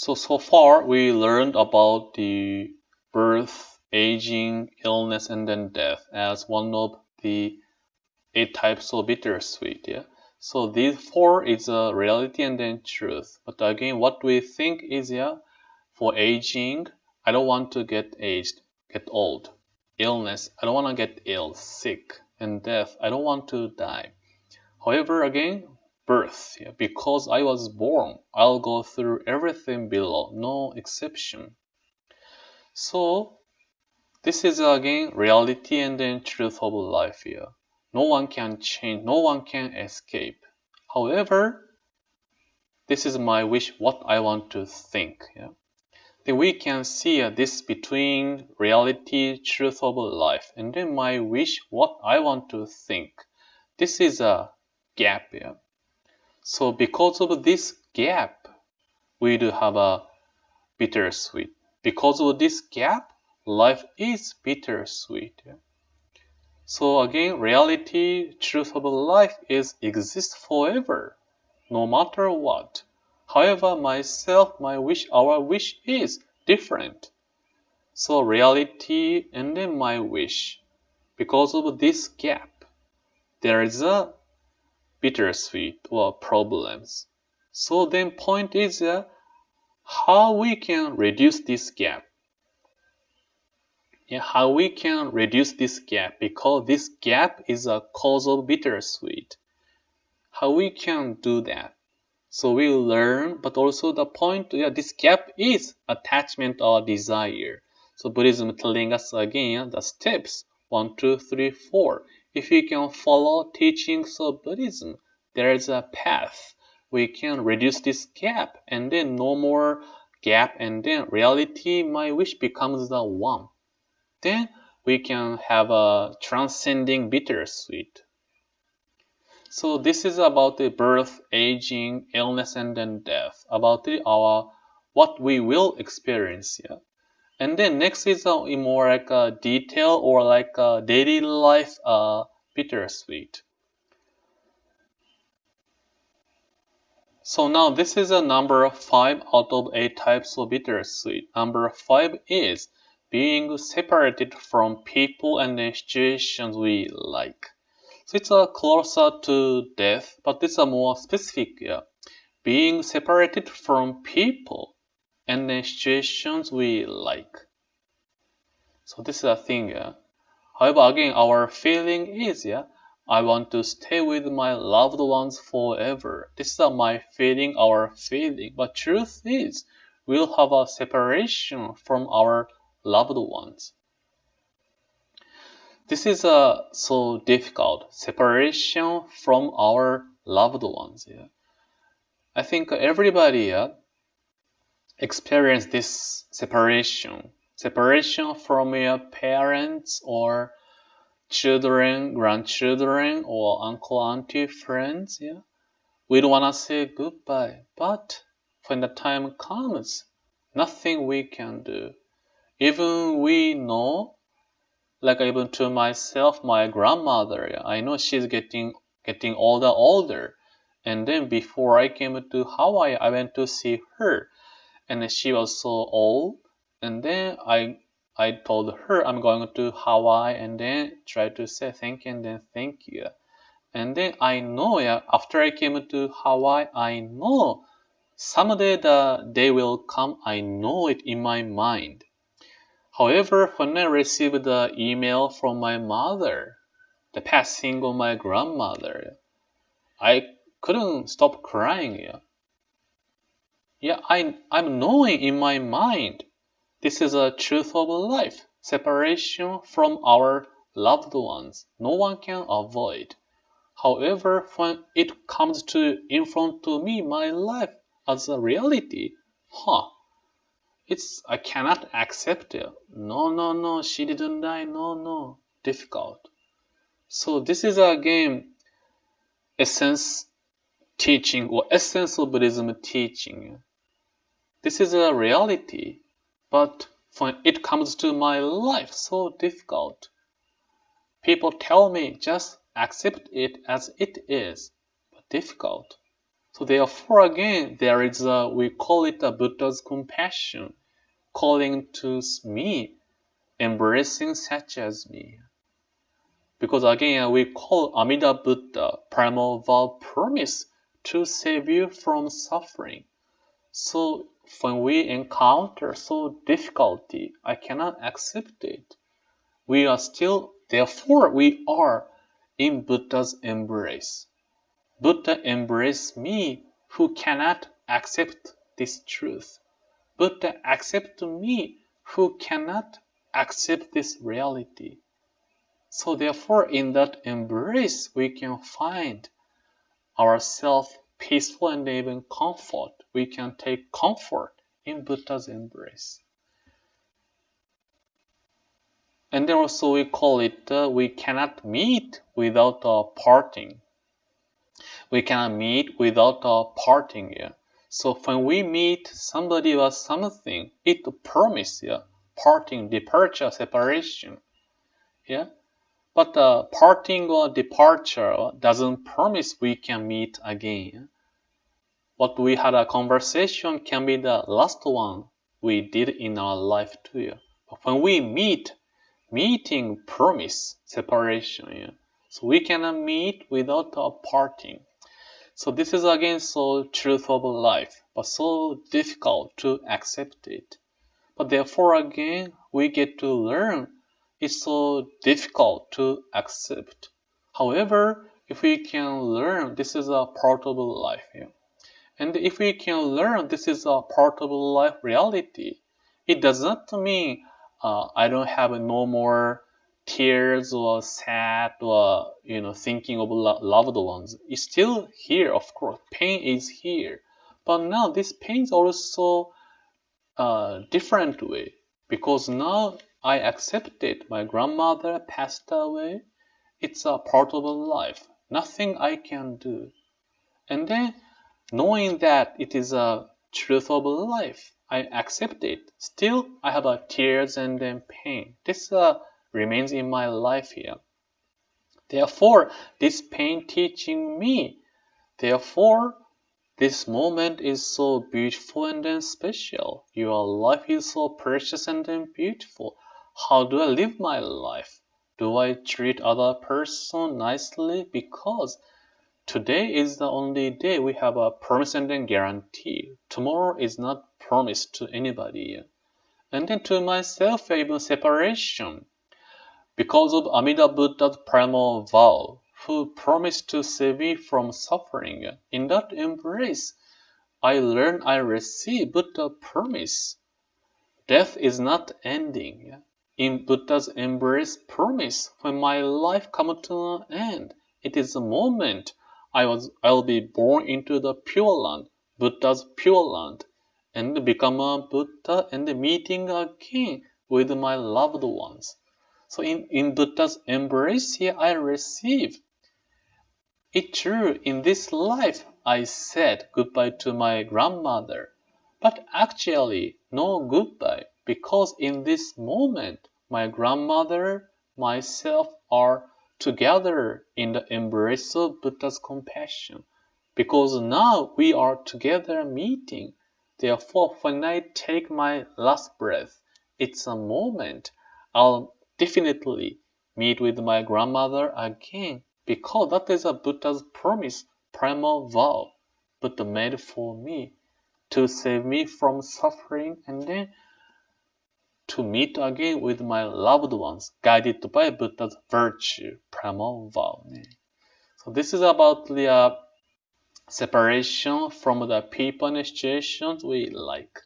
So far we learned about the birth, aging, illness, and then death as one of the 8 types of bittersweet. Yeah. So these 4 is a reality and then truth. But again, what we think is for aging, I don't want to get aged, get old. Illness, I don't want to get ill, sick. And death, I don't want to die. However, again, birth, because I was born, I'll go through everything below, no exception. So this is again reality and then truth of life here. No one can change, no one can escape. However, this is my wish, what I want to think. Yeah? Then we can see this between reality, truth of life, and then my wish, what I want to think. This is a gap. Yeah? So because of this gap, we do have a bittersweet. Because of this gap, life is bittersweet. Yeah? So again, reality, truth of life is exists forever, no matter what. However, myself, my wish, our wish is different. So reality and then my wish. Because of this gap, there is a bittersweet or problems. So then point is how we can reduce this gap. Yeah, how we can reduce this gap, because this gap is a cause of bittersweet. How we can do that? So we learn, but also the point, this gap is attachment or desire. So Buddhism telling us again the steps 1, 2, 3, 4. If we can follow teachings of Buddhism, there is a path. We can reduce this gap, and then no more gap, and then reality, my wish becomes the one. Then we can have a transcending bittersweet. So this is about the birth, aging, illness, and then death. About our what we will experience. Yeah. And then next is more like a detail or like a daily life bittersweet. So now this is a number 5 out of 8 types of bittersweet. Number 5 is being separated from people and then situations we like. So it's closer to death, but it's a more specific. Yeah. Being separated from people and then situations we like. So this is a thing. Yeah. However, again, our feeling is, I want to stay with my loved ones forever. This is my feeling, our feeling. But truth is, we'll have a separation from our loved ones. This is so difficult. Separation from our loved ones. Yeah. I think everybody experience this separation. Separation from your parents or children, grandchildren, or uncle, auntie, friends. Yeah. We don't want to say goodbye. But when the time comes, nothing we can do. Even we know, like even to myself, my grandmother, I know she's getting older. And then before I came to Hawaii, I went to see her, and she was so old. And then I told her I'm going to Hawaii, and then try to say thank you and then thank you. And then I know, after I came to Hawaii, I know someday the day will come. I know it in my mind. However, when I received the email from my mother, the passing of my grandmother, I couldn't stop crying. I'm knowing in my mind this is a truth of life, separation from our loved ones. No one can avoid. However, when it comes to in front of me, my life as a reality, I cannot accept it. No, she didn't die. No, difficult. So this is again essence teaching or essence of Buddhism teaching. This is a reality, but when it comes to my life, so difficult. People tell me just accept it as it is, but difficult. So therefore, again, there is we call it a Buddha's compassion, calling to me, embracing such as me. Because again, we call Amida Buddha primal vow promise to save you from suffering. So when we encounter so difficulty, I cannot accept it. We are still, therefore, we are in Buddha's embrace. Buddha embraced me who cannot accept this truth. Buddha accepts me who cannot accept this reality. So therefore, in that embrace, we can find ourselves peaceful and even comfort. We can take comfort in Buddha's embrace. And then also we call it, we cannot meet without parting. We cannot meet without parting. Yeah? So when we meet somebody or something, it promises parting, departure, separation. Yeah? But parting or departure doesn't promise we can meet again. What we had a conversation can be the last one we did in our life too. But when we meet, meeting promise separation. Yeah? So we cannot meet without parting. So this is again so truth of life, but so difficult to accept it. But therefore again, we get to learn it's so difficult to accept. However, if we can learn this is a part of life, yeah? And if we can learn this is a part of life reality, it does not mean I don't have no more tears or sad or thinking of loved ones. It's still here, of course. Pain is here, but now this pain is also different way because now I accepted my grandmother passed away. It's a part of life. Nothing I can do. And then knowing that it is a truth of life, I accept it. Still, I have tears and then pain. This remains in my life here. Therefore, this pain teaching me. Therefore, this moment is so beautiful and then special. Your life is so precious and then beautiful. How do I live my life? Do I treat other person nicely? Because today is the only day we have a promise and then guarantee. Tomorrow is not promised to anybody. And then to myself, even separation. Because of Amida Buddha's primal vow, who promised to save me from suffering. In that embrace, I learn I receive Buddha's promise. Death is not ending. In Buddha's embrace promise, when my life comes to an end, it is the moment I'll be born into the Pure Land, Buddha's Pure Land, and become a Buddha and meeting again with my loved ones. So in Buddha's embrace here, I receive. It's true, in this life, I said goodbye to my grandmother. But actually, no goodbye, because in this moment, my grandmother, myself are together in the embrace of Buddha's compassion. Because now we are together meeting. Therefore, when I take my last breath, it's a moment I'll definitely meet with my grandmother again. Because that is a Buddha's promise, primal vow Buddha made for me to save me from suffering and then to meet again with my loved ones, guided by Buddha's virtue, primal vow. So this is about the separation from the people and situations we like.